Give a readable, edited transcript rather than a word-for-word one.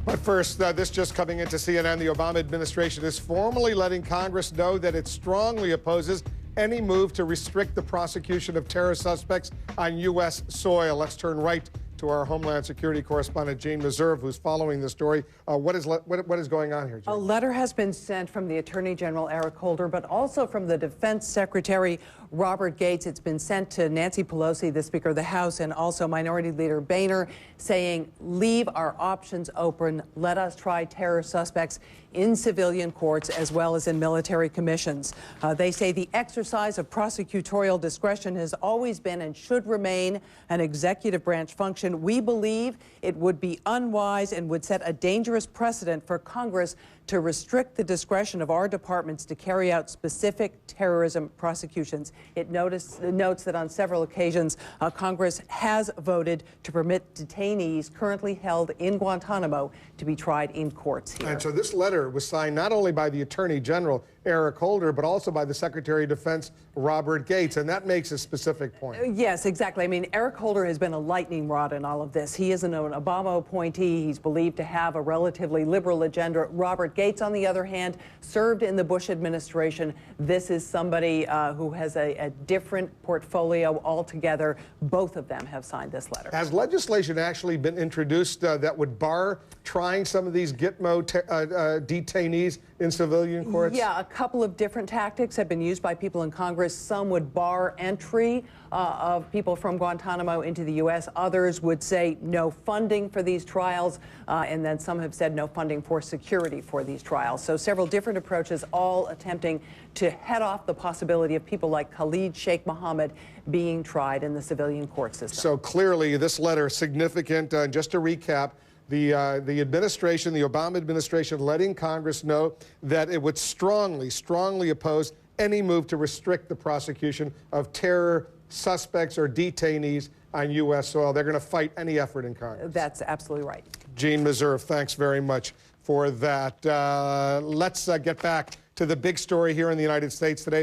But first, this just coming into CNN, the Obama administration is formally letting Congress know that it strongly opposes any move to restrict the prosecution of terror suspects on U.S. soil. Let's turn right to our Homeland Security correspondent, Jean Meserve, who's following the story. What is going on here, Jean? A letter has been sent from the Attorney General, Eric Holder, but also from the Defense Secretary, Robert Gates. It's been sent to Nancy Pelosi, the Speaker of the House, and also Minority Leader Boehner, saying, leave our options open. Let us try terror suspects in civilian courts as well as in military commissions. They say the exercise of prosecutorial discretion has always been and should remain an executive branch function. We believe it would be unwise and would set a dangerous precedent for Congress to restrict the discretion of our departments to carry out specific terrorism prosecutions. It notes that on several occasions, Congress has voted to permit detainees currently held in Guantanamo to be tried in courts here. And so this letter was signed not only by the Attorney General, Eric Holder, but also by the Secretary of Defense, Robert Gates, and that makes a specific point. Yes, exactly. I mean, Eric Holder has been a lightning rod in all of this. He is an Obama appointee. He's believed to have a relatively liberal agenda. Robert Gates, on the other hand, served in the Bush administration. This is somebody who has a different portfolio altogether. Both of them have signed this letter. Has legislation actually been introduced that would bar trying some of these Gitmo detainees in civilian courts? Yeah, a couple of different tactics have been used by people in Congress. Some would bar entry of people from Guantanamo into the U.S. Others would say no funding for these trials. And then some have said no funding for security for these trials. So several different approaches, all attempting to head off the possibility of people like Khalid Sheikh Mohammed being tried in the civilian court system. So clearly this letter is significant. Just to recap, the administration, the Obama administration, letting Congress know that it would strongly oppose any move to restrict the prosecution of terror suspects or detainees on U.S. soil. They're going to fight any effort in Congress. That's absolutely right. Jean Meserve, thanks very much for that. Let's get back to the big story here in the United States today.